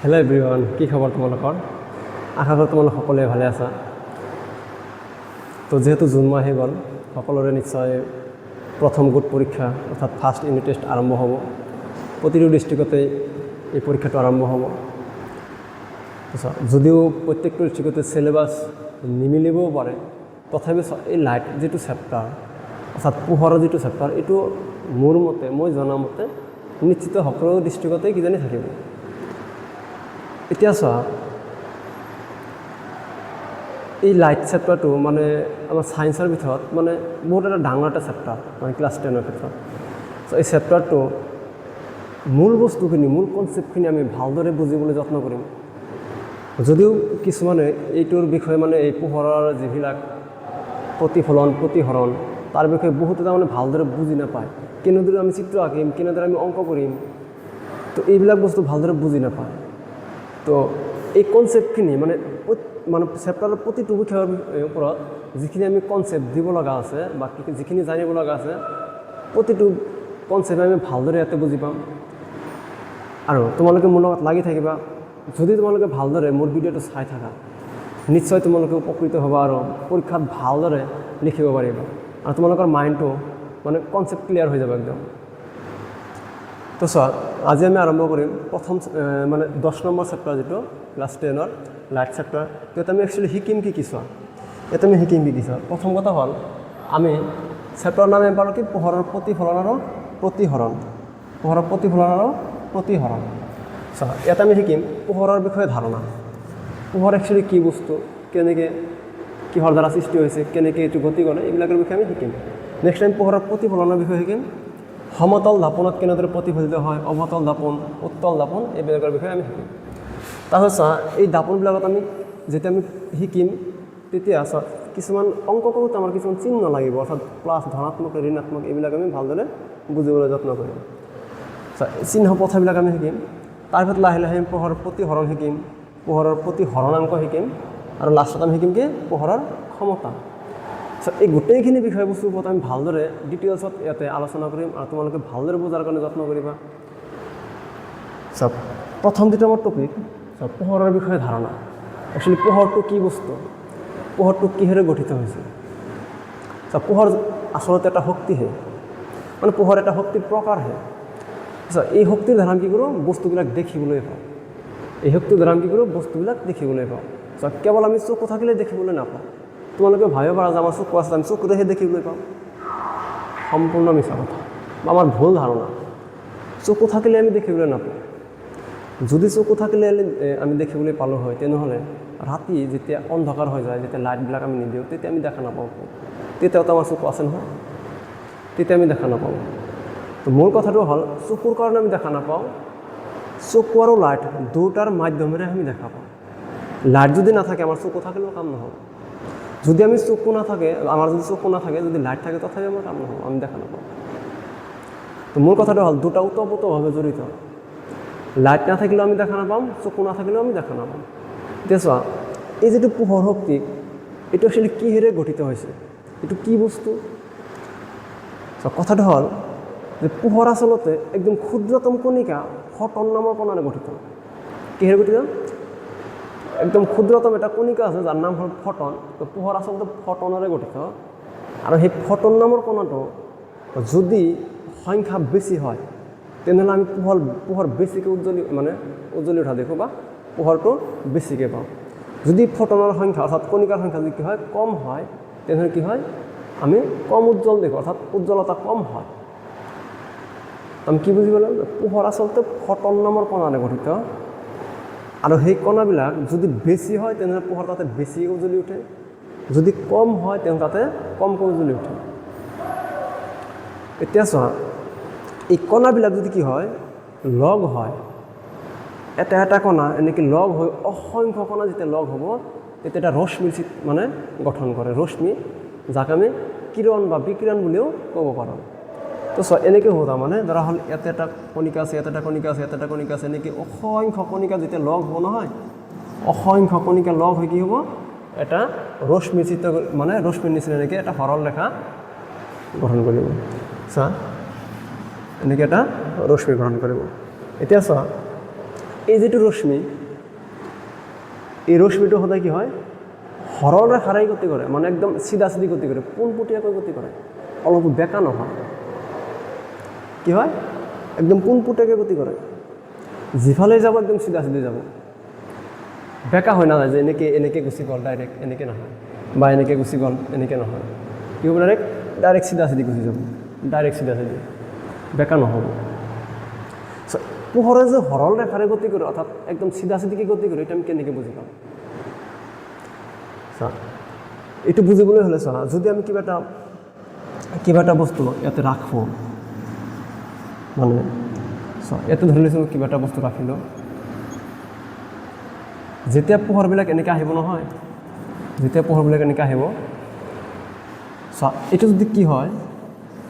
Hello' everyone, কি খবৰ তোমালোকৰ? আশা কৰোঁ তোমালোক সকলোৱে ভালে আছা। তো যিহেতু জুন মাহ আহি গ'ল, সকলোৰে নিশ্চয় প্ৰথম গোট পৰীক্ষা অৰ্থাৎ ফাৰ্ষ্ট ইউনিট টেষ্ট আৰম্ভ হ'ব। প্ৰতিটো ডিষ্ট্ৰিক্টতেই এই পৰীক্ষাটো আৰম্ভ হ'ব। যদিও প্ৰত্যেকটো ডিষ্ট্ৰিক্টতে চিলেবাছ নিমিলিবও পাৰে, তথাপি এই লাইট যিটো চেপ্টাৰ অৰ্থাৎ পোহৰৰ যিটো চেপ্টাৰ, এইটো মোৰ মতে, মই জনামতে নিশ্চিত সকলো ডিষ্ট্ৰিক্টতেই কিজানি থাকিব। এতিয়া চোৱা, এই লাইট চেপ্টাৰটো মানে আমাৰ ছায়েন্সৰ ভিতৰত মানে বহুত এটা ডাঙৰ এটা চেপ্টাৰ, মানে ক্লাছ 10ৰ ক্ষেত্ৰত। চ' এই চেপ্টাৰটো মূল বস্তুখিনি, মূল কনচেপ্টখিনি আমি ভালদৰে বুজিবলৈ যত্ন কৰিম। যদিও কিছুমানে এইটোৰ বিষয়ে মানে এই পোহৰৰ যিবিলাক প্ৰতিফলন, প্ৰতিহৰণ, তাৰ বিষয়ে বহুত এটা মানে ভালদৰে বুজি নাপায়। কেনেদৰে আমি চিত্ৰ আঁকিম, কেনেদৰে আমি অংক কৰিম, তো এইবিলাক বস্তু ভালদৰে বুজি নাপায়। তো এই কনচেপ্টখিনি মানে চেপ্টাৰৰ প্ৰতিটো বিষয়ৰ ওপৰত যিখিনি আমি কনচেপ্ট দিব লগা আছে বা যিখিনি জানিব লগা আছে, প্ৰতিটো কনচেপ্ট আমি ভালদৰে ইয়াতে বুজি পাম। আৰু তোমালোকে মোৰ লগত লাগি থাকিবা। যদি তোমালোকে ভালদৰে মোৰ ভিডিঅ'টো চাই থাকা, নিশ্চয় তোমালোকে উপকৃত হ'বা আৰু পৰীক্ষাত ভালদৰে লিখিব পাৰিবা। আৰু তোমালোকৰ মাইণ্ডটো মানে কনচেপ্ট ক্লিয়াৰ হৈ যাব একদম। তো চোৱা, আজি আমি আৰম্ভ কৰিম প্ৰথম মানে 10 নম্বৰ চেপ্টাৰ যিটো ক্লাছ 10ৰ লাইট চেপ্টাৰ। ইয়াত আমি একচুৱেলি শিকিম কি চোৱা, ইয়াত আমি শিকিম কি চোৱা। প্ৰথম কথা হ'ল, আমি চেপ্টাৰৰ নাম পালোঁ কি পোহৰৰ প্ৰতিফলন আৰু প্ৰতিহৰণ। পোহৰৰ প্ৰতিফলন আৰু প্ৰতিহৰণ। চোৱা, ইয়াত আমি শিকিম পোহৰৰ বিষয়ে ধাৰণা। পোহৰ একচুৱেলি কি বস্তু, কেনেকৈ কিহৰ দ্বাৰা সৃষ্টি হৈছে, কেনেকৈ এইটো গতি কৰে, এইবিলাকৰ বিষয়ে আমি শিকিম। নেক্সট টাইম পোহৰৰ প্ৰতিফলনৰ বিষয়ে শিকিম। সমতল দাপোনত কেনেদৰে প্ৰতিফলিত হয়, অৱতল দাপোন, উত্তল দাপোন, এইবিলাকৰ বিষয়ে আমি শিকিম। তাৰপিছত চোৱা, এই দাপোনবিলাকত আমি যেতিয়া আমি শিকিম, তেতিয়া চোৱা কিছুমান অংক কৰোঁতে আমাৰ কিছুমান চিহ্ন লাগিব, অৰ্থাৎ প্লাছ, ধনাত্মক, ঋণাত্মক, এইবিলাক আমি ভালদৰে বুজিবলৈ যত্ন কৰিম। চোৱা, চিহ্ন পথাবিলাক আমি শিকিম। তাৰপিছত লাহে লাহে আমি পোহৰৰ প্ৰতিহৰণ শিকিম, পোহৰৰ প্ৰতিহৰণাংক শিকিম, আৰু লাষ্টত আমি শিকিম কি পোহৰৰ ক্ষমতা। চ' এই গোটেইখিনি বিষয়বস্তুৰ ওপৰত আমি ভালদৰে ডিটেইলছত ইয়াতে আলোচনা কৰিম, আৰু তোমালোকে ভালদৰে বুজাৰ কাৰণে যত্ন কৰিবা। চব প্ৰথম যিটো আমাৰ টপিক, চব পোহৰৰ বিষয়ে ধাৰণা। একচুৱেলি পোহৰটো কি বস্তু, পোহৰটো কিহেৰে গঠিত হৈছে। চব পোহৰ আচলতে এটা শক্তিহে, মানে পোহৰ এটা শক্তিৰ প্ৰকাৰহে। আচ্ছা, এই শক্তিৰ দ্বাৰা আমি কি কৰোঁ, বস্তুবিলাক দেখিবলৈ পাওঁ। এই শক্তিৰ দ্বাৰা আমি কি কৰোঁ, বস্তুবিলাক দেখিবলৈ পাওঁ। চব কেৱল আমি চকু থাকিলে দেখিবলৈ নাপাওঁ। তোমালোকে ভাবিব পাৰা যে আমাৰ চকু আছে, আমি চকুৰেহে দেখিবলৈ পাওঁ। সম্পূৰ্ণ মিছা কথা বা আমাৰ ভুল ধাৰণা। চকু থাকিলে আমি দেখিবলৈ নাপাওঁ। যদি চকু থাকিলে আমি দেখিবলৈ পালোঁ হয়, তেনেহ'লে ৰাতি যেতিয়া অন্ধকাৰ হৈ যায়, যেতিয়া লাইটবিলাক আমি নিদিওঁ, তেতিয়া আমি দেখা নাপাওঁ। তেতিয়াওতো আমাৰ চকু আছে নহয়, তেতিয়া আমি দেখা নাপাওঁ। তো মূল কথাটো হ'ল, চকুৰ কাৰণে আমি দেখা নাপাওঁ, চকু আৰু লাইট দুটাৰ মাধ্যমেৰে আমি দেখা পাওঁ। লাইট যদি নাথাকে, আমাৰ চকু থাকিলেও কাম নহ'ব। যদি আমি চকু নাথাকে, আমাৰ যদি চকু নাথাকে, যদি লাইট থাকে, তথাপি আমাৰ কাম নহ'ব, আমি দেখা নাপাওঁ। তো মূল কথাটো হ'ল, দুটা ওতঃপ্ৰোতভাৱে জড়িত। লাইট নাথাকিলেও আমি দেখা নাপাম, চকু নাথাকিলেও আমি দেখা নাপাম। এতিয়া চোৱা, এই যিটো পোহৰ শক্তি, এইটো একচুৱেলি কিহেৰে গঠিত হৈছে, এইটো কি বস্তু। কথাটো হ'ল যে পোহৰ আচলতে একদম ক্ষুদ্ৰতম কণিকা, ফটন নামৰ কণাৰে গঠিত। কিহেৰে গঠিত? একদম ক্ষুদ্ৰতম এটা কণিকা আছে, যাৰ নাম হ'ল ফটন। তো পোহৰ আচলতে ফটনেৰে গঠিত। আৰু সেই ফটন নামৰ কণাটো যদি সংখ্যা বেছি হয়, তেনেহ'লে আমি পোহৰ বেছিকৈ উজ্জ্বলি উঠা দেখোঁ, বা পোহৰটো বেছিকৈ পাওঁ। যদি ফটনৰ সংখ্যা অৰ্থাৎ কণিকাৰ সংখ্যা যদি কি হয়, কম হয়, তেনেহ'লে কি হয়, আমি কম উজ্জ্বল দেখোঁ, অৰ্থাৎ উজ্জ্বলতা কম হয়। আমি কি বুজিব লাগিব? পোহৰ আচলতে ফটন নামৰ কণাৰে গঠিত। আৰু সেই কণাবিলাক যদি বেছি হয়, তেনেহ'লে পোহৰ তাতে বেছি উজ্জ্বলি উঠে। যদি কম হয়, তেনেহ'লে তাতে কমকৈ উজ্জ্বলি উঠে। এতিয়া চোৱা, এই কণাবিলাক যদি কি হয়, লগ হয়, এটা এটা কণা এনেকৈ লগ হৈ অসংখ্য কণা যেতিয়া লগ হ'ব, তেতিয়া এটা ৰশ্মি গঠন কৰে। ৰশ্মি, যাক আমি কিৰণ বা বিকিৰণ বুলিও ক'ব পাৰোঁ। তো চোৱা, এনেকৈ হ'ব তাৰমানে, ধৰা হ'ল ইয়াতে এটা কণিকা আছে, ইয়াতে এটা কণিকা আছে, ইয়াতে এটা কণিকা আছে, এনেকৈ অসংখ্য কণিকা যেতিয়া লগ হ'ব নহয়, অসংখ্য কণিকা লগ হৈ কি হ'ব, এটা ৰশ্মি চিত্ৰ, ৰশ্মিৰ নিচিনা এনেকৈ এটা সৰল ৰেখা গঠন কৰিব। চোৱা, এনেকৈ এটা ৰশ্মি গ্ৰহণ কৰিব। এতিয়া চোৱা, এই যেটো ৰশ্মি এই ৰশ্মিটো সদায় কি হয় সৰল ৰেখাৰে গতি কৰে মানে একদম চিধা চিধি গতি কৰে পোনপটীয়াকৈ গতি কৰে অলপ বেকা নহয় কি হয় একদম পোনপটীয়াকৈ গতি কৰে যিফালে যাব একদম চিধা চিধি যাব বেকা হয় না যে এনেকে এনেকে গুচি গ'ল ডাইৰেক্ট এনেকে নহয় বা এনেকে গুচি গ'ল এনেকে নহয় কি হ'ব ডাইৰেক্ট চিধা চিধি গুচি যাব ডাইৰেক্ট চিধা চিধি বেকা নহ'ব পোহৰে যে সৰল ৰেখাৰে গতি কৰে অৰ্থাৎ একদম চিধা চিধিকে গতি কৰে এটা আমি কেনেকৈ বুজি পাম এইটো বুজিবলৈ হ'লে চোৱা যদি আমি কিবা এটা বস্তু ইয়াতে ৰাখোঁ মানে চোৱা ইয়াতে ধৰি লৈছোঁ কিবা এটা বস্তু ৰাখিলোঁ যেতিয়া পোহৰবিলাক এনেকৈ আহিব নহয় যেতিয়া পোহৰবিলাক এনেকৈ আহিব চোৱা এইটো যদি কি হয়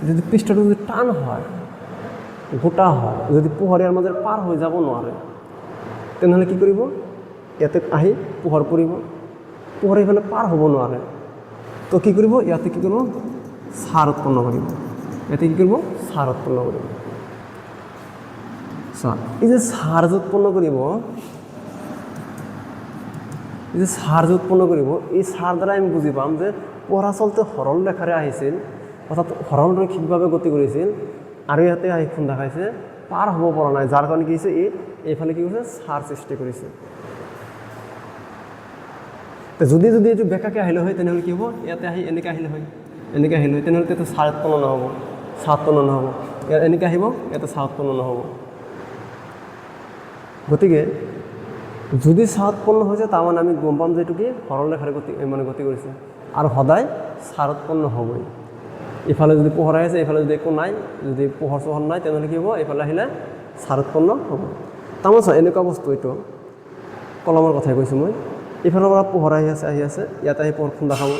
যদি পৃষ্ঠটো যদি টান হয় গোটা হয় যদি পোহৰ ইয়াৰ মাজেৰে পাৰ হৈ যাব নোৱাৰে তেনেহ'লে কি কৰিব ইয়াতে আহি পোহৰ পৰিব পোহৰ এইফালে পাৰ হ'ব নোৱাৰে তো কি কৰিব ইয়াতে কি কৰিব ছাৰ উৎপন্ন কৰিব ইয়াতে কি কৰিব ছাৰ উৎপন্ন কৰিব চোৱা এই যে ছাৰ যে উৎপন্ন কৰিব এই যে ছাৰ যে উৎপন্ন কৰিব এই ছাৰ দ্বাৰা আমি বুজি পাম যে পোহৰ আচলতে সৰল ৰেখাৰে আহিছিল অৰ্থাৎ সৰল ৰৈখিকভাৱে গতি কৰিছিল আৰু ইয়াতে আহি খুন্দা খাইছে পাৰ হ'ব পৰা নাই যাৰ কাৰণে কি হৈছে এইফালে কি হৈছে ছাৰ সৃষ্টি কৰিছে যদি এইটো বেকাকৈ আহিলে হয় তেনেহ'লে কি হ'ব ইয়াতে আহি এনেকৈ আহিলে হয় তেনেহ'লে ইয়াতে ছাৰ উৎপন্ন নহ'ব ইয়াত এনেকৈ আহিব ইয়াতে ছাৰ উৎপন্ন নহ'ব গতিকে যদি ছাৰ উৎপন্ন হৈছে তাৰমানে আমি গম পাম যে এইটো কি সৰল ৰেখাৰে গতি কৰিছে আৰু সদায় ছাৰ উৎপন্ন হ'বই ইফালে যদি পোহৰ আহিছে এইফালে যদি একো নাই যদি পোহৰ চোহৰ নাই তেনেহ'লে কি হ'ব এইফালে আহিলে ছাৰ উৎপন্ন হ'ব তাৰমানে চোৱা এনেকুৱা বস্তু এইটো কলমৰ কথাই কৈছোঁ মই এইফালৰ পৰা পোহৰ আহি আছে ইয়াতে আহি পোহৰ খুন্দা খাব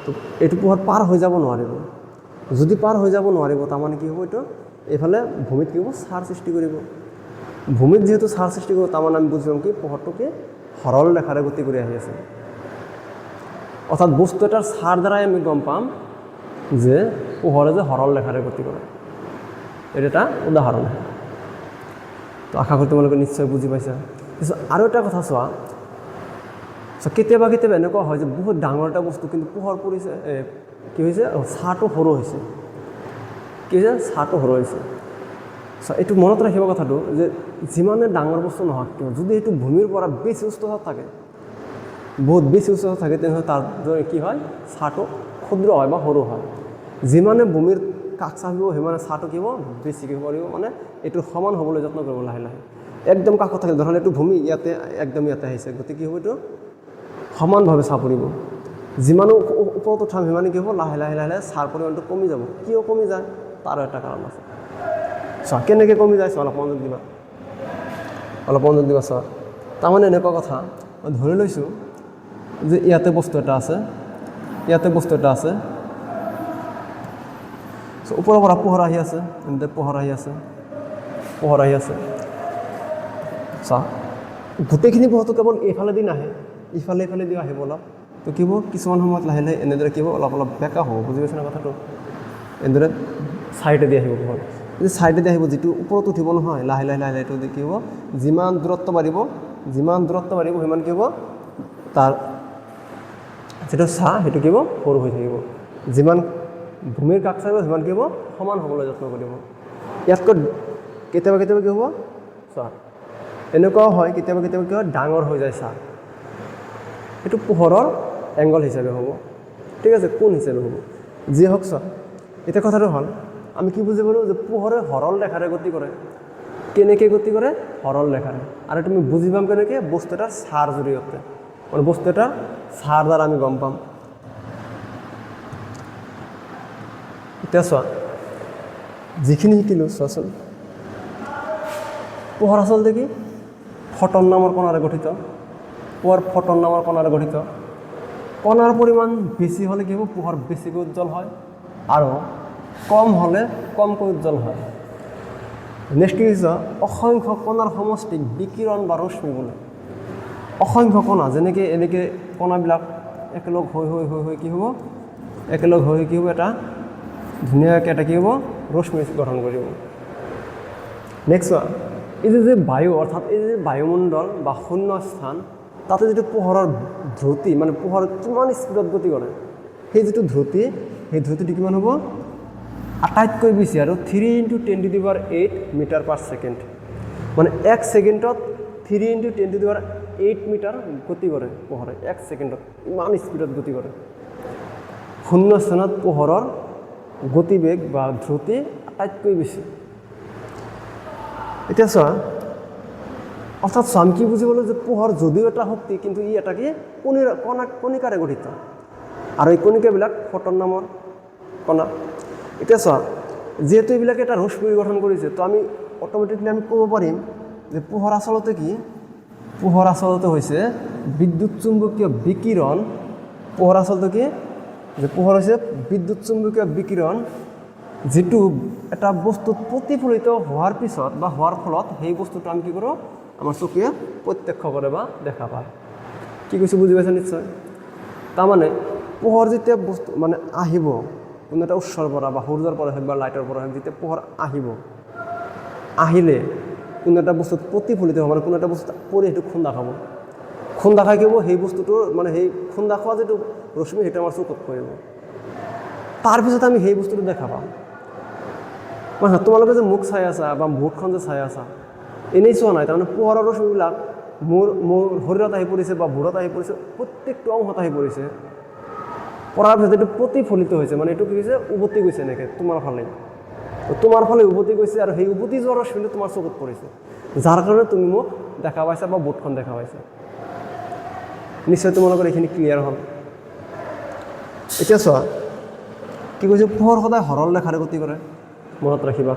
তো এইটো পোহৰ পাৰ হৈ যাব নোৱাৰিব যদি পাৰ হৈ যাব নোৱাৰিব তাৰমানে কি হ'ব এইটো এইফালে ভূমিত কি হ'ব ছাৰ সৃষ্টি কৰিব ভূমিত যিহেতু ছাৰ সৃষ্টি কৰিব তাৰমানে আমি বুজি পাম কি পোহৰটো কি সৰল ৰেখাৰে গতি কৰি আহি আছে অৰ্থাৎ বস্তু এটাৰ ছাৰ দ্বাৰাই আমি গম পাম যে পোহৰে যে সৰল ৰেখাৰে গতি কৰে এইটো এটা উদাহৰণ তো আশা কৰোঁ তোমালোকে নিশ্চয় বুজি পাইছা আৰু এটা কথা চোৱা কেতিয়াবা এনেকুৱা হয় যে বহুত ডাঙৰ এটা বস্তু কিন্তু পোহৰ পৰিছে কি হৈছে ছাঁটো সৰু হৈছে এইটো মনত ৰাখিব কথাটো যে যিমানে ডাঙৰ বস্তু নহওক কিয় যদি এইটো ভূমিৰ পৰা বেছি উচ্চতাত থাকে বহুত বেছি উচ্চতাত থাকে তেনেহ'লে তাৰ কি হয় ছাঁটো ক্ষুদ্ৰ হয় বা সৰু হয় যিমানে ভূমিৰ কাষ চাপিব সিমানে ছাঁটো কি হ'ব বেছিকৈ পৰিব মানে এইটো সমান হ'বলৈ যত্ন কৰিব লাহে একদম কাষত থাকে ধৰক এইটো ভূমি ইয়াতে আহিছে গতিকে কি হ'ব এইটো সমানভাৱে ছাঁ পৰিব যিমানো ওপৰত উঠাম সিমানে কি হ'ব লাহে লাহে ছাঁৰ পৰিমাণটো কমি যাব কিয় কমি যায় তাৰো এটা কাৰণ আছে চোৱা কেনেকৈ কমি যায় চোৱা অলপ মনোযোগ দিবা চোৱা তাৰমানে এনেকুৱা কথা মই ধৰি লৈছোঁ যে ইয়াতে বস্তু এটা আছে ওপৰৰ পৰা পোহৰ আহি আছে এনেতে পোহৰ আহি আছে চোৱা গোটেইখিনি পোহৰটো কেৱল এইফালেদি নাহে ইফালেদি আহিব অলপ তো কি হ'ব কিছুমান সময়ত লাহে এনেদৰে কি হ'ব অলপ বেকা হ'ব বুজি পাইছে না কথাটো এনেদৰে ছাইডেদি আহিব পোহৰ যদি ছাইডেদি আহিব যিটো ওপৰত উঠিব নহয় লাহে এইটো কি হ'ব যিমান দূৰত্ব বাঢ়িব সিমান কি হ'ব তাৰ যিটো ছাঁ সেইটো কি হ'ব সৰু হৈ থাকিব যিমান ভূমিৰ কাষ চাপিব সিমান কি হ'ব সমান হ'বলৈ যত্ন কৰিব ইয়াতকৈ কেতিয়াবা কি হ'ব চোৱা এনেকুৱাও হয় কেতিয়াবা কি হয় ডাঙৰ হৈ যায় ছাঁ এইটো পোহৰৰ এংগল হিচাপে হ'ব ঠিক আছে কোণ হিচাপে হ'ব যি হওক চোৱা এতিয়া কথাটো হ'ল আমি কি বুজি পালোঁ যে পোহৰে সৰল ৰেখাৰে গতি কৰে কেনেকৈ গতি কৰে সৰল ৰেখাৰে আৰু তুমি বুজি পাম কেনেকৈ বস্তু এটাৰ ছাঁৰ জৰিয়তে মানে বস্তু এটা ছাঁৰ দ্বাৰা আমি গম পাম এতিয়া চোৱা যিখিনি শিকিলোঁ চোৱাচোন পোহৰ আচলতে কি ফটন নামৰ কণাৰে গঠিত কণাৰ পৰিমাণ বেছি হ'লে কি হ'ব পোহৰ বেছিকৈ উজ্জ্বল হয় আৰু কম হ'লে কমকৈ উজ্জ্বল হয় নেক্সট কি হৈছে অসংখ্য কণাৰ সমষ্টিক বিকিৰণ বা ৰশ্মি বোলে অসংখ্য কণা যেনেকৈ এনেকৈ কণাবিলাক একেলগ হৈ কি হ'ব এটা ধুনীয়াকৈ এটা কি হ'ব ৰশ্মি গঠন কৰিব নেক্সট চোৱা এই যে বায়ু অৰ্থাৎ এই যে বায়ুমণ্ডল বা শূন্য স্থান তাতে যিটো পোহৰৰ ধ্ৰুতি মানে পোহৰ কিমান স্পীডত গতি কৰে সেই যিটো ধ্ৰুতি সেই ধ্ৰুতিটো কিমান হ'ব আটাইতকৈ বেছি আৰু 3 × 10⁸ মিটাৰ পাৰ ছেকেণ্ড মানে 1 ছেকেণ্ডত 3 × 10⁸ মিটাৰ গতি কৰে পোহৰে 1 ছেকেণ্ডত ইমান স্পীডত গতি কৰে শূন্য স্থানত পোহৰৰ গতিবেগ বা ধ্ৰুতি আটাইতকৈ বেছি এতিয়া চোৱা অৰ্থাৎ আমি কি বুজিবলৈ যে পোহৰ যদিও এটা শক্তি কিন্তু ই এটা কি কণিকাৰে গঠিত আৰু এই কণিকাবিলাক ফটন নামৰ কণা এতিয়া চোৱা যেহেতু এইবিলাকে এটা ৰশ্মি গঠন কৰিছে তো আমি অট'মেটিকলি আমি ক'ব পাৰিম যে পোহৰ আচলতে কি পোহৰ আচলতে হৈছে বিদ্যুৎ চুম্বকীয় বিকিৰণ পোহৰ আচলতে কি যে পোহৰ হৈছে বিদ্যুৎ চুম্বকীয় বিকিৰণ যেটো এটা বস্তুত প্ৰতিফলিত হোৱাৰ পিছত বা হোৱাৰ ফলত সেই বস্তুটো আমি কি কৰোঁ আমাৰ চকুৱে প্ৰত্যক্ষ কৰে বা দেখা পায় কি কৈছোঁ বুজি পাইছা নিশ্চয় তাৰমানে পোহৰ যেতিয়া বস্তু মানে আহিব কোনো এটা উৎসৰ পৰা বা সূৰ্যৰ পৰা হওক বা লাইটৰ পৰা হওক যেতিয়া পোহৰ আহিব আহিলে কোনো এটা বস্তুত প্ৰতিফলিত হ'ব মানে কোনো এটা বস্তুত পৰি সেইটো খুন্দা খাব খুন্দা খাই কিব সেই বস্তুটোৰ মানে সেই খুন্দা খোৱা যিটো ৰশ্মি সেইটো আমাৰ চকুত পৰিব তাৰপিছত আমি সেই বস্তুটো দেখা পাম মানে তোমালোকে যে মুখ চাই আছা বা মুখখন যে চাই আছা এনেই চোৱা নাই তাৰমানে পোহৰৰ ৰশ্মিবিলাক মোৰ শৰীৰত আহি পৰিছে বা মূৰত আহি পৰিছে প্ৰত্যেকটো অংশত আহি পৰিছে পৰাৰ পিছত এইটো প্ৰতিফলিত হৈছে মানে এইটো কি হৈছে উভতি গৈছে এনেকৈ তোমাৰ ফালে উভতি গৈছে আৰু সেই উভতি যোৱাৰ ৰশ্মিটো তোমাৰ চকুত পৰিছে যাৰ কাৰণে তুমি মোক দেখা পাইছা বা বোৰ্ডখন দেখা পাইছা নিশ্চয় তোমালোকৰ এইখিনি ক্লিয়াৰ হ'ল এতিয়া চোৱা কি কৈছে পোহৰ সদায় সৰল ৰেখাৰে গতি কৰে মনত ৰাখিবা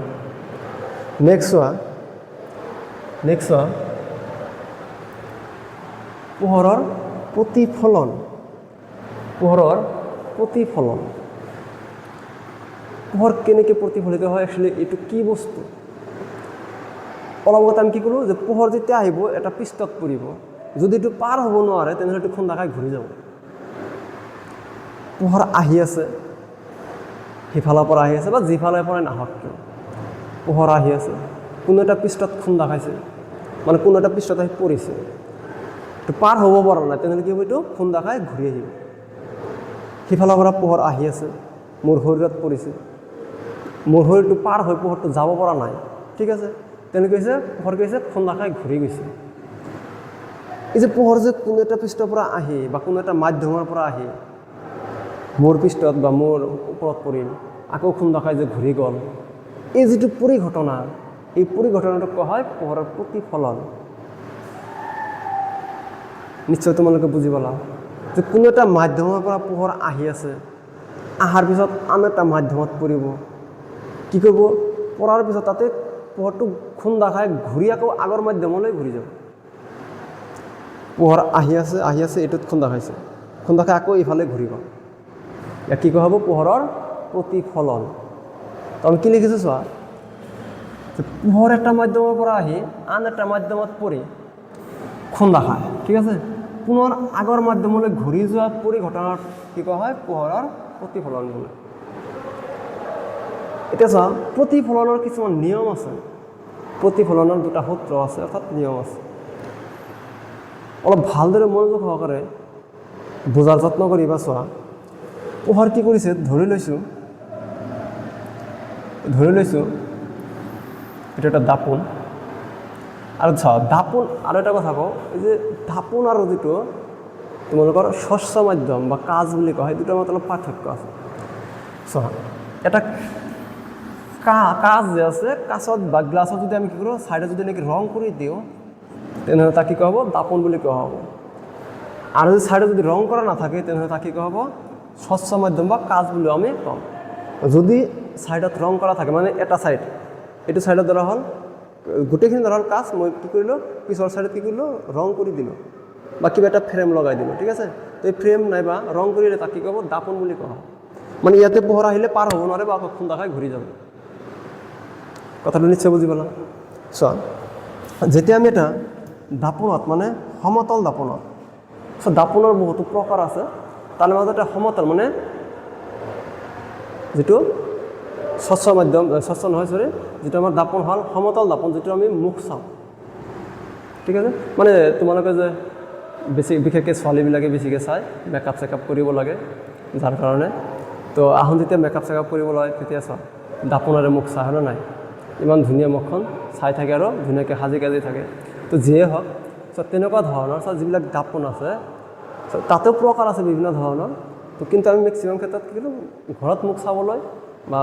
নেক্সট চোৱা পোহৰৰ প্ৰতিফলন পোহৰ কেনেকৈ প্ৰতিফলিত হয় একচুৱেলি এইটো কি বস্তু অলপ আগতে আমি কি ক'লোঁ যে পোহৰ যেতিয়া আহিব এটা পৃষ্ঠত পৰিব যদি এইটো পাৰ হ'ব নোৱাৰে তেনেহ'লে এইটো খুন্দা খাই ঘূৰি যাব পোহৰ আহি আছে সিফালৰ পৰা আহি আছে বা যিফালৰ পৰাই নাহক কিয় পোহৰ আহি আছে কোনো এটা পৃষ্ঠত খুন্দা খাইছে মানে কোনো এটা পৃষ্ঠত আহি পৰিছে তো পাৰ হ'ব পৰা নাই তেনেহ'লে কি হ'ব এইটো খুন্দা খাই ঘূৰি আহিব সিফালৰ পৰা পোহৰ আহি আছে মোৰ শৰীৰত পৰিছে মোৰ শৰীৰটো পাৰ হৈ পোহৰটো যাব পৰা নাই ঠিক আছে তেনেকৈ হৈছে পোহৰ কৈছে খুন্দা খাই ঘূৰি গৈছে এই যে পোহৰ যে কোনো এটা পৃষ্ঠৰ পৰা আহি বা কোনো এটা মাধ্যমৰ পৰা আহি মোৰ পৃষ্ঠত বা মোৰ ওপৰত পৰিল আকৌ খুন্দা খাই যে ঘূৰি গ'ল এই যিটো পৰিঘটনা এই পৰিঘটনাটোক কোৱা হয় পোহৰৰ প্ৰতিফলন নিশ্চয় তোমালোকে বুজি পালা যে কোনো এটা মাধ্যমৰ পৰা পোহৰ আহি আছে অহাৰ পিছত আন এটা মাধ্যমত পৰিব কি কৰিব পৰাৰ পিছত তাতে পোহৰটো খুন্দা খাই ঘূৰি আকৌ আগৰ মাধ্যমলৈ ঘূৰি যাব পোহৰ আহি আছে এইটোত খুন্দা খাইছে খুন্দা খাই আকৌ ইফালে ঘূৰিব ইয়াক কি কোৱা হ'ব পোহৰৰ প্ৰতিফলন তো আমি কি লিখিছোঁ চোৱা পোহৰ এটা মাধ্যমৰ পৰা আহি আন এটা মাধ্যমত পৰি খুন্দা খায় ঠিক আছে পুনৰ আগৰ মাধ্যমলৈ ঘূৰি যোৱা পৰিঘটনাত কি কোৱা হয় পোহৰৰ প্ৰতিফলন বোলে এতিয়া চোৱা প্ৰতিফলনৰ কিছুমান নিয়ম আছে প্ৰতিফলনৰ দুটা সূত্ৰ আছে অৰ্থাৎ নিয়ম আছে অলপ ভালদৰে মনোযোগ সহকাৰে বুজাৰ যত্ন কৰিবা চোৱা পোহৰ কি কৰিছে ধৰি লৈছোঁ এইটো এটা দাপোন আৰু চাওঁ দাপোন আৰু এটা কথা কওঁ এই যে দাপোন আৰু যিটো তোমালোকৰ স্বচ্ছ মাধ্যম বা কাঁচ বুলি কোৱা হয় দুটাৰ মাজত অলপ পাৰ্থক্য আছে চোৱা এটা কাঁচ যে আছে কাঁচত বা গ্লাছত যদি আমি কি কৰোঁ ছাইডত যদি এনেকৈ ৰং কৰি দিওঁ তেনেহ'লে তাক কি কোৱা হ'ব দাপোন বুলি কোৱা হ'ব আৰু যদি ছাইডত যদি ৰং কৰা নাথাকে তেনেহ'লে তাক কি কোৱা হ'ব স্বচ্ছ মাধ্যম বা কাঁচ বুলি আমি ক'ম যদি ছাইডত ৰং কৰা থাকে মানে এটা ছাইড এইটো ছাইডত ধৰা হ'ল গোটেইখিনি ধৰা হ'ল কাঁচ মই কি কৰিলোঁ পিছৰ ছাইডত কি কৰিলোঁ ৰং কৰি দিলোঁ বা কিবা এটা ফ্ৰেম লগাই দিলোঁ ঠিক আছে তো এই ফ্ৰেম নাইবা ৰং কৰিলে তাক কি ক'ব দাপোন বুলি কোৱা হ'ব মানে ইয়াতে পোহৰ আহিলে পাৰ হ'ব নোৱাৰে বা আকৌ খুন্দা খাই ঘূৰি যাব কথাটো নিশ্চয় বুজি পালা চোৱা যেতিয়া আমি এটা দাপোনত মানে সমতল দাপোনত দাপোনৰ বহুতো প্ৰকাৰ আছে তাৰ মাজতে সমতল মানে যিটো স্বচ্ছ মাধ্যম স্বচ্ছ নহয় যিটো আমাৰ দাপোন হ'ল সমতল দাপোন যিটো আমি মুখ চাওঁ ঠিক আছে মানে তোমালোকে যে বিশেষকৈ ছোৱালীবিলাকে বেছিকৈ চাই মেকআপ চেকআপ কৰিব লাগে যাৰ কাৰণে তো আহোঁ যেতিয়া মেকআপ চেকআপ কৰিব লাগে তেতিয়া চোৱা দাপোনেৰে মুখ চাই হয়নে নাই ইমান ধুনীয়া মুখখন চাই থাকে আৰু ধুনীয়াকৈ সাজি কাজি থাকে তো যিয়ে হওক চ' তেনেকুৱা ধৰণৰ চ' যিবিলাক দাপোন আছে চ' তাতেও প্ৰকাৰ আছে বিভিন্ন ধৰণৰ তো কিন্তু আমি মেক্সিমাম ক্ষেত্ৰত কি কৰোঁ ঘৰত মুখ চাবলৈ বা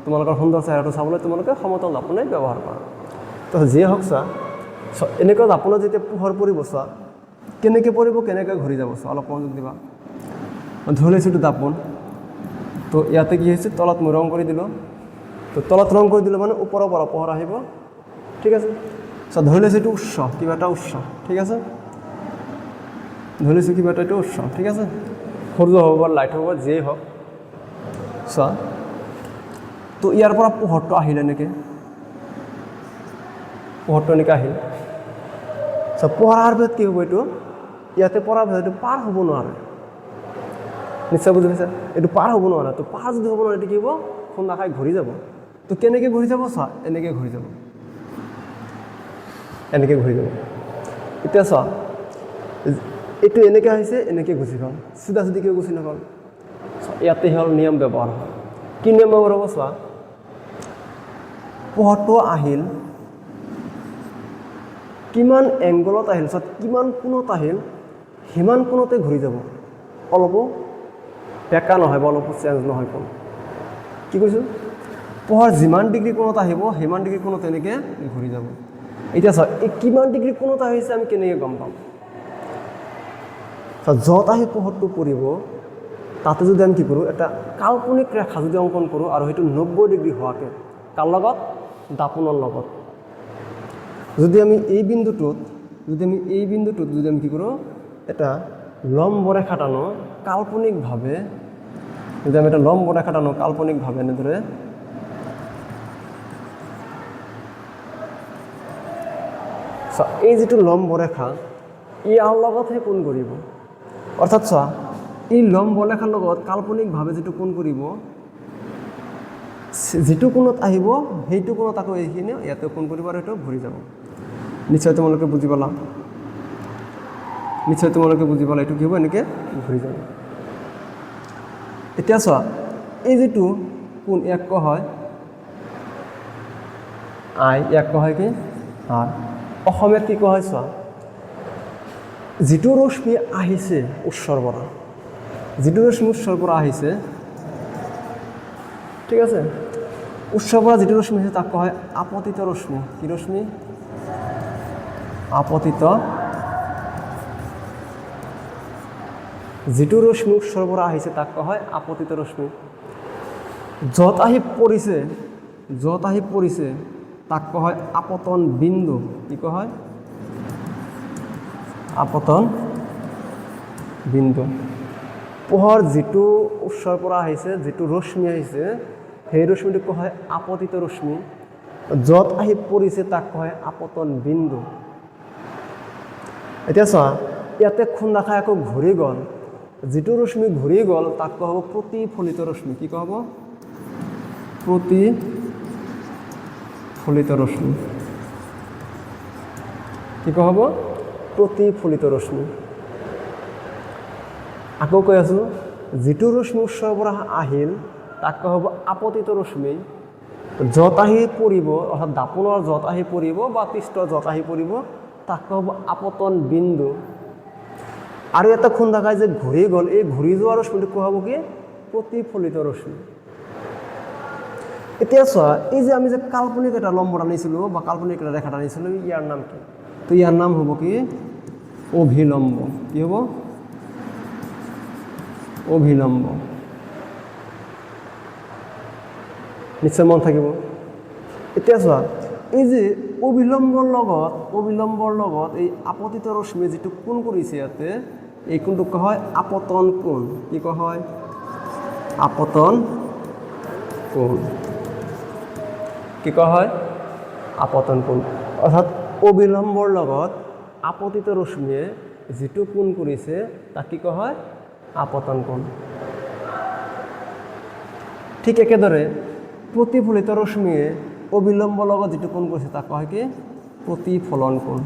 তোমালোকৰ সুন্দৰ চেহেৰাটো চাবলৈ তোমালোকে সমতল দাপোনেই ব্যৱহাৰ কৰা তো যিয়ে হওক চোৱা চ' এনেকুৱা দাপোনত যেতিয়া পোহৰ পৰিব চোৱা কেনেকৈ পৰিব কেনেকৈ ঘূৰি যাব চোৱা অলপ মনোযোগ দিবা ধৰি লৈছোঁ এইটো দাপোন তো ইয়াতে কি হৈছে তলত মই ৰং কৰি দিলোঁ তো তলত ৰং কৰি দিলোঁ মানে ওপৰৰ পৰা পোহৰ আহিব ঠিক আছে চ' ধৰি লৈছোঁ এইটো উৎস কিবা এটা উৎস ঠিক আছে ধৰি লৈছোঁ কিবা এটা এইটো উৎস ঠিক আছে সূৰ্য হ'ব বা লাইট হ'ব যিয়েই হওক চোৱা তো ইয়াৰ পৰা পোহৰটো আহিল এনেকৈ পোহৰটো এনেকৈ আহিল চ' পোহৰ অহাৰ পিছত কি হ'ব এইটো ইয়াতে পৰাৰ পিছত এইটো পাৰ হ'ব নোৱাৰে নিশ্চয় বুজি পাইছা এইটো পাৰ হ'ব নোৱাৰে তো পাৰ যদি হ'ব নোৱাৰে এইটো কি হ'ব খুন্দা খাই ঘূৰি যাব তো কেনেকৈ ঘূৰি যাব চোৱা এনেকৈ ঘূৰি যাব এনেকৈ ঘূৰি যাব এতিয়া চোৱা এইটো এনেকৈ আহিছে এনেকৈ গুচি গ'ল চিধা চিধিকৈ গুচি নগ'ল ইয়াতে হ'ল নিয়ম ব্যৱহাৰ হয় কি নিয়ম ব্যৱহাৰ হ'ব চোৱা পোহৰটো আহিল কিমান এংগলত আহিল চোৱা কিমান কোণত আহিল সিমান কোণতে ঘূৰি যাব অলপো বেকা নহয় বা অলপো চেঞ্জ নহয় কোণ কি কৈছোঁ পোহৰ যিমান ডিগ্ৰী কোণত আহিব সিমান ডিগ্ৰী কোণত এনেকৈ ঘূৰি যাব এতিয়া চোৱা এই কিমান ডিগ্ৰী কোণত আহিছে আমি কেনেকৈ গম পাম য'ত আহি পোহৰটো পৰিব তাতে যদি আমি কি কৰোঁ এটা কাল্পনিক ৰেখা যদি অংকন কৰোঁ আৰু সেইটো 90 ডিগ্ৰী হোৱাকৈ কাৰ লগত দাপোনৰ লগত যদি আমি এই বিন্দুটোত যদি আমি কি কৰোঁ এটা লম্ব ৰেখা টানো কাল্পনিকভাৱে যদি আমি এটা লম্ব ৰেখা টানো কাল্পনিকভাৱে এনেদৰে এই যিটো লম্ব ৰেখা ইয়াৰ লগতহে কোণ কৰিব অৰ্থাৎ চোৱা এই লম্ব ৰেখাৰ লগত কাল্পনিকভাৱে যিটো কোণ কৰিব যিটো কোণত আহিব সেইটো কোণত আকৌ এইখিনি ইয়াতে কোণ কৰিব আৰু সেইটো ঘূৰি যাব নিশ্চয় তোমালোকে বুজি পালা এইটো কি হ'ব এনেকৈ ঘূৰি যাব এতিয়া চোৱা এই যিটো কোণ ইয়াক কোৱা হয় আই ইয়াক কোৱা হয় কি আৰ অসমীয়াত কি কোৱা হয় চোৱা যিটো ৰশ্মি আহিছে উৎসৰ পৰা আহিছে ঠিক আছে উৎসৰ পৰা যিটো ৰশ্মি আহিছে তাক কোৱা হয় আপতিত ৰশ্মি কি ৰশ্মি আপতিত যিটো ৰশ্মি উৎসৰ পৰা আহিছে তাক কোৱা হয় আপতিত ৰশ্মি য'ত আহি পৰিছে তাক কোৱা হয় আপতন বিন্দু কি কোৱা হয় আপতন বিন্দু পোহৰ যিটো উৎসৰ পৰা আহিছে যিটো ৰশ্মি আহিছে সেই ৰশ্মিটোক কোৱা হয় আপতিত ৰশ্মি য'ত আহি পৰিছে তাক কোৱা হয় আপতন বিন্দু এতিয়া চোৱা ইয়াতে খুন্দা খাই আকৌ ঘূৰি গ'ল যিটো ৰশ্মি ঘূৰি গ'ল তাক কোৱা হ'ব প্ৰতিফলিত ৰশ্মি কি কোৱা হ'ব প্ৰতিফলিত ৰশ্মি কি কোৱা হ'ব প্ৰতিফলিত ৰশ্মি আকৌ কৈ আছোঁ যিটো ৰশ্মি উৎসৰ পৰা আহিল তাক কোৱা হ'ব আপতিত ৰশ্মি য'ত আহি পৰিব অৰ্থাৎ দাপোনৰ য'ত আহি পৰিব বা পৃষ্ঠৰ য'ত আহি পৰিব তাক কোৱা হ'ব আপতন বিন্দু আৰু এটা খুন্দা খাই যে ঘূৰি গ'ল এই ঘূৰি যোৱা ৰশ্মিটোক কোৱা হ'ব কি প্ৰতিফলিত ৰশ্মি এতিয়া চোৱা এই যে আমি যে কাল্পনিক এটা লম্ব টানিছিলোঁ বা কাল্পনিক এটা ৰেখা টানিছিলোঁ ইয়াৰ নাম কি তো ইয়াৰ নাম হ'ব কি অভিলম্ব কি হ'ব অভিলম্ব নিশ্চয় মন থাকিব এতিয়া চোৱা এই যে অভিলম্বৰ লগত এই আপতিত ৰশ্মি যিটো কোণ কৰিছে ইয়াতে এই কোণটোক কোৱা হয় আপতন কোণ কি কোৱা হয় আপতন কোণ কি কোৱা হয় আপতন কোণ অৰ্থাৎ অভিলম্বৰ লগত আপতিত ৰশ্মিয়ে যিটো কোণ কৰিছে তাক কি কোৱা হয় আপতন কোণ ঠিক একেদৰে প্ৰতিফলিত ৰশ্মিয়ে অভিলম্বৰ লগত যিটো কোণ কৰিছে তাক কোৱা হয় কি প্ৰতিফলন কোণ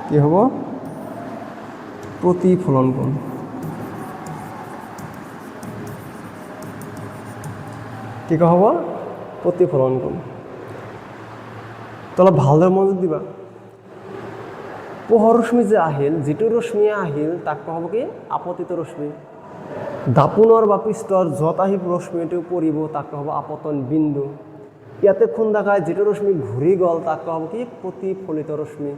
কি হ'ব প্ৰতিফলন কোণ কি হ'ব প্ৰতিফলন কোণ তো অলপ ভালদৰে মনোযোগ দিবা পোহৰ ৰশ্মি যে আহিল যিটো ৰশ্মি আহিল তাক কোৱা হ'ব কি আপতিত ৰশ্মি দাপোনৰ বা পৃষ্ঠৰ য'ত আহি ৰশ্মিটো পৰিব তাক কোৱা হ'ব আপতন বিন্দু ইয়াতে খুন্দা খাই যিটো ৰশ্মি ঘূৰি গ'ল তাক কোৱা হ'ব কি প্ৰতিফলিত ৰশ্মি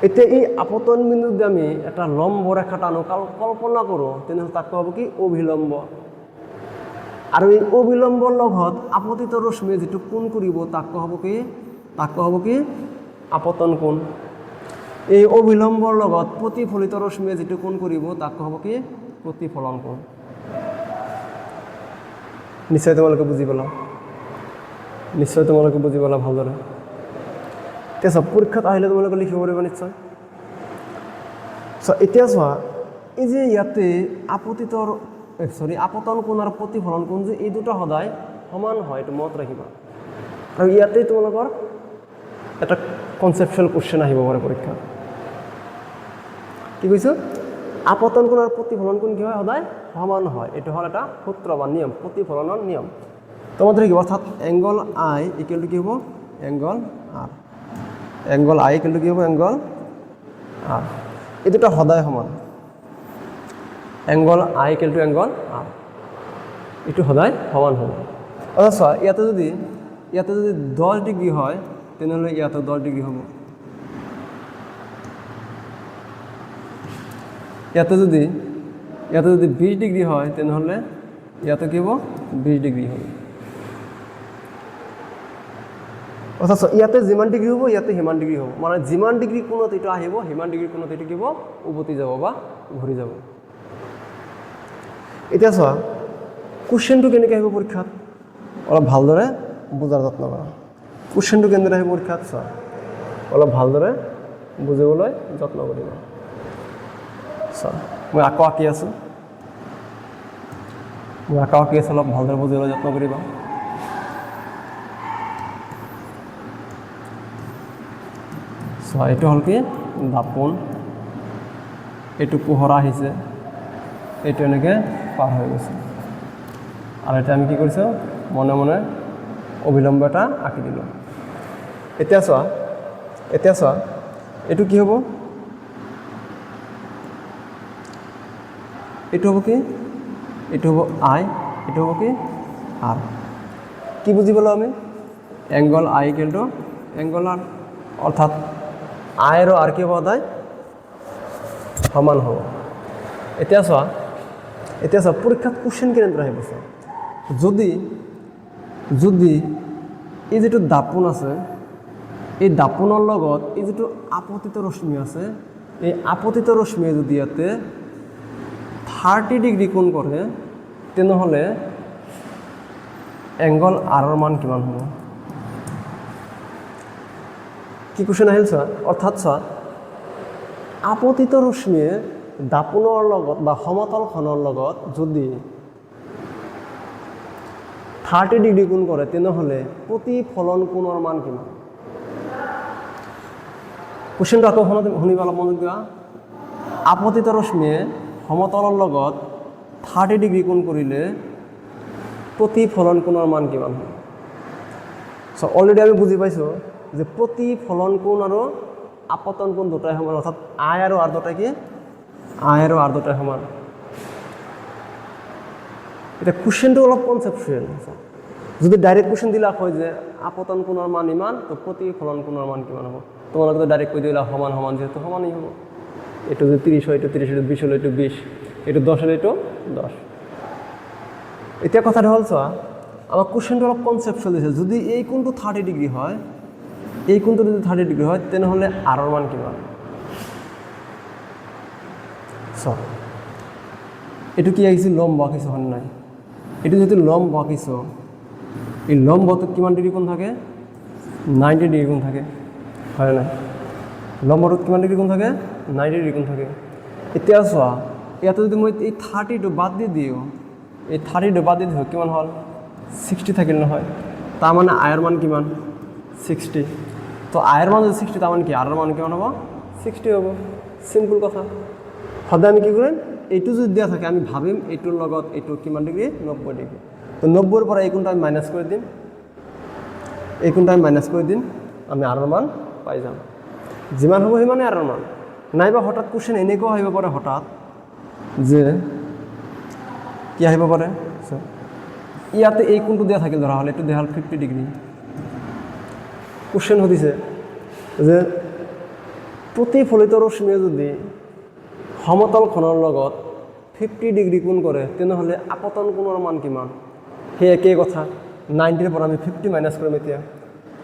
এতিয়া এই আপতন বিন্দুত যদি আমি এটা লম্ব ৰেখা টানো কল্পনা কৰোঁ তেনেহ'লে তাক কোৱা হ'ব কি অভিলম্ব আৰু এই অভিলম্বৰ লগত আপতিত ৰশ্মি যিটো কোণ কৰিব তাক কোৱা হ'ব কি আপতন কোণ এই অভিলম্বৰ লগত প্ৰতিফলিত ৰশ্মিয়ে যিটো কোণ কৰিব তাক কোৱা হ'ব কি প্ৰতিফলন কোণ নিশ্চয় তোমালোকে বুজি পালা ভালদৰে এতিয়া চব পৰীক্ষাত আহিলে তোমালোকে লিখিব পাৰিবা নিশ্চয় এতিয়া চোৱা এই যে ইয়াতে আপতন কোণ আৰু প্ৰতিফলন কোণ যে এই দুটা সদায় সমান হয় এইটো মনত ৰাখিবা আৰু ইয়াতে তোমালোকৰ এটা কনচেপচুৱেল কুৱেশ্যন আহিব পাৰে পৰীক্ষাত কি কৈছোঁ আপতন কোণ আৰু প্ৰতিফলন কোণ কি হয় সদায় সমান হয় এইটো হ'ল এটা সূত্ৰ বা নিয়ম প্ৰতিফলনৰ নিয়ম তোমাদের কি অর্থাৎ এংগল আই ইকুয়াল টু কি হব angle R angle I equal to কি হব এংগল আর এই দুটা সদায় সমান angle I equal to angle R এইটো সদায় সমান হ'ব অর্থাৎ চোৱা ইয়াতে যদি 10 ডিগ্ৰী হয় তেনেহ'লে ইয়াতে 10 ডিগ্ৰী হ'ব ইয়াতে যদি 20 ডিগ্ৰী হয় তেনেহ'লে ইয়াতে কি হ'ব 20 ডিগ্ৰী হ'ব অৰ্থাৎ ইয়াতে যিমান ডিগ্ৰী হ'ব ইয়াতে সিমান ডিগ্ৰী হ'ব মানে যিমান ডিগ্ৰী কোণত এইটো আহিব সিমান ডিগ্ৰী কোণত এইটো কি হ'ব উভতি যাব বা ঘূৰি যাব এতিয়া চোৱা কুৱেশ্যনটো কেনেকৈ আহিব পৰীক্ষাত অলপ ভালদৰে বুজাৰ যত্ন কৰা কুৱেশ্যনটো কেনেদৰে আহিব পৰীক্ষাত চোৱা অলপ ভালদৰে বুজিবলৈ যত্ন কৰিবা চোৱা মই আকৌ আঁকি আছোঁ অলপ ভালদৰে বুজিবলৈ যত্ন কৰিবা চোৱা এইটো হ'ল কি দাপোন এইটো পোহৰ আহিছে এইটো এনেকৈ পাৰ হৈ গৈছে আৰু এতিয়া আমি কি কৰিছোঁ মনে মনে অবিলম্ব এটা আঁকি দিলোঁ এতিয়া চোৱা এইটো কি হ'ব এইটো হ'ব কি এইটো হ'ব আই এইটো হ'ব কি আর কি বুজি পালোঁ আমি angle I equal to angle R অর্থাৎ আই আৰু আৰ কি হ'ব সদায় সমান হ'ব এতিয়া চোৱা পৰীক্ষাত কুৱেশ্যন কেনেদৰে আহিব চোৱা যদি এই যিটো দাপোন আছে এই দাপোনৰ লগত এই যিটো আপতিত ৰশ্মি আছে এই আপতিত ৰশ্মিয়ে যদি ইয়াতে 30 ডিগ্ৰী কোণ কৰে তেনেহ'লে এংগল আৰৰ মান কিমান হ'ব কি কুৱেশ্যন আহিল চোৱা অৰ্থাৎ চোৱা আপতিত ৰশ্মিয়ে দাপোনৰ লগত বা সমতলখনৰ লগত যদি 30 ডিগ্ৰী কোণ কৰে তেনেহ'লে প্ৰতিফলন কোণৰ মান কিমান কুৱেশ্যনটো আকৌ শুনিবা অলপ মনোযোগ দিবা আপতিত ৰশ্মিয়ে সমতলৰ লগত 30 ডিগ্ৰী কোণ কৰিলে প্ৰতিফলন কোণৰ মান কিমান হয় চ' অলৰেডি আমি বুজি পাইছোঁ যে প্ৰতিফলন কোণ আৰু আপতন কোণ দুটাই সমান অৰ্থাৎ আই আৰু আৰ দুটাই কি আই আৰু আৰ দুটাই সমান এটা কুৱেশ্যনটো অলপ কনচেপচুৱেল যদি ডাইৰেক্ট কুৱেশ্যন দিলা হয় যে আপতন কোণৰ মান ইমান তো প্ৰতিফলন কোণৰ মান কিমান হ'ব তোমালোকে ডাইৰেক্ট কৈ দিলা সমান যিহেতু সমানেই হ'ব এইটো যদি 30 হয় এইটো 30 এইটো 20 হ'লে এইটো 20 এইটো 10 হ'লে এইটো 10 এতিয়া কথাটো হ'ল চোৱা আমাৰ কুৱেশ্যনটো অলপ কনচেপচুৱেল দিছে যদি এই কোণটো 30 ডিগ্ৰী হয় এই কোণটো যদি 30 ডিগ্ৰী হয় তেনেহ'লে আৰৰ মান কিমান চোৱা এইটো কি আহিছে লম্ব আঁকিছোঁ হয় নাই এইটো যদি লম্ব আঁকিছোঁ এই লম্বটোত কিমান ডিগ্ৰী কোণ থাকে 90 ডিগ্ৰী কোণ থাকে হয় নাই লম্বটোত কিমান ডিগ্ৰী কোণ থাকে 90 ডিগ্ৰী কোণ থাকে এতিয়া চোৱা ইয়াতে যদি মই এই 30টো বাদ দি দিওঁ এই 30টো বাদ দি দিওঁ কিমান হ'ল 60 থাকিল নহয় তাৰমানে আইৰ মান কিমান 60 তো আইৰ মান যদি 60 তাৰমানে কি আৰৰ মান কিমান হ'ব 60 হ'ব চিম্পল কথা সদায় আমি কি কৰিম এইটো যদি দিয়া থাকে আমি ভাবিম এইটোৰ লগত এইটো কিমান ডিগ্ৰী 90 ডিগ্ৰী তো 90 পৰা এই কোণটো আমি মাইনাস কৰি দিম এই কোণটো আমি মাইনাস কৰি দিম আমি আৰৰ মান পাই যাম যিমান হ'ব সিমানে আৰৰ মান নাইবা হঠাৎ কোশ্চেন এনেকুৱা আহিব পাৰে হঠাৎ যে কি আহিব পাৰে ইয়াতে এই কোণটো দিয়া থাকিল ধৰা হলে এইটো দিয়া হল 50 ডিগ্ৰী কোশ্চেন সুধিছে যে প্ৰতিফলিত ৰশ্মিয়ে যদি সমতলখনৰ লগত 50 ডিগ্ৰী কোণ কৰে তেনেহ'লে আপতন কোণৰ মান কিমান সেই একেই কথা 90 পৰা আমি 50 মাইনাস কৰিম এতিয়া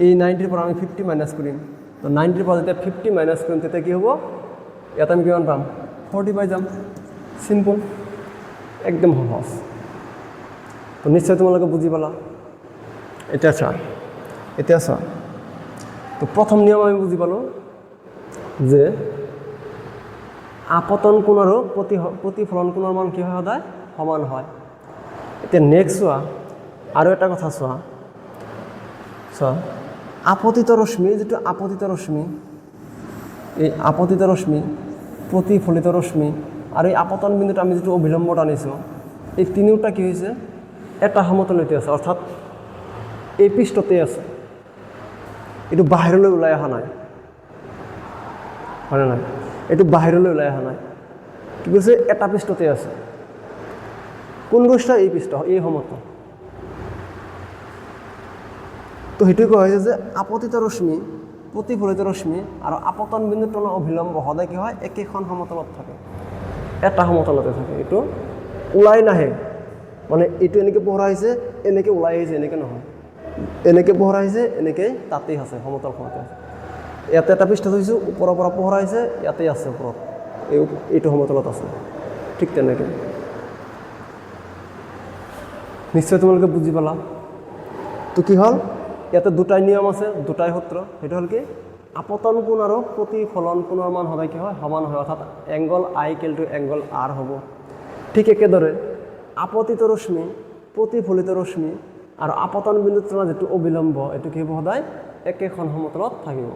এই 90 পৰা আমি 50 মাইনাস কৰিম তো 90 পৰা যেতিয়া 50 মাইনাস কৰিম তেতিয়া কি হ'ব ইয়াত আমি কিমান পাম 40 পাই যাম সিম্পল একদম সহজ তো নিশ্চয় তোমালোকে বুজি পালা এতিয়া চোৱা তো প্ৰথম নিয়ম আমি বুজি পালো যে আপতন কোণ আৰু প্ৰতিফলন কোণৰ মান কি হয় সদায় সমান হয় এতিয়া নেক্সট চোৱা আৰু এটা কথা চোৱা আপতিত ৰশ্মি যেটো আপতিত ৰশ্মি এই আপতিত ৰশ্মি প্ৰতিফলিত ৰশ্মি আৰু এই আপতন বিন্দুত আমি যেটো অভিলম্বত আনিছো এই তিনিওটা কি হৈছে এটা সমতলতে আছে অৰ্থাৎ এই পৃষ্ঠতে আছে এটো বাহিৰলৈ ওলাই অহা নাই হয় না এটো বাহিৰলৈ ওলাই অহা নাই কি কৈছে এটা পৃষ্ঠতে আছে কোন পৃষ্ঠ এই পৃষ্ঠ এই সমতল তো হেতু কোৱা হৈছে যে আপতিত ৰশ্মি প্ৰতিফলিত ৰশ্মি আৰু আপতন বিন্দুৰ তুলনা অভিলম্ব সদায় কি হয় একেখন সমতলত থাকে এটা সমতলতে থাকে এটো ওলাই নাহে মানে এটো এনেকে পহৰা হৈছে এনেকে ওলাই আহিছে এনেকে নহয় এনেকে পহৰা হৈছে এনেকে তাতেই আছে সমতলখনতে আছে ইয়াতে এটা পৃষ্ঠ থৈছো ওপৰৰ পৰা পহৰা হৈছে ইয়াতে আছে ওপৰত এইটো সমতলত আছে ঠিক তেনেকে নিশ্চয় তোমালোকে বুজি পালা তো কি হল ইয়াতে দুটাই নিয়ম আছে দুটাই সূত্র এটা হল কি আপতন কোণ আৰু প্ৰতিফলন কোণৰ মান সদায় কি হয় সমান হয় অৰ্থাৎ angle I equal to angle R হ'ব ঠিক একেদৰে আপতিত ৰশ্মি প্ৰতিফলিত ৰশ্মি আৰু আপতন বিন্দুৰ তুলনাত যেটো অবিলম্ব এটো কি হ'ব সদায় একেখন সমতলত থাকিব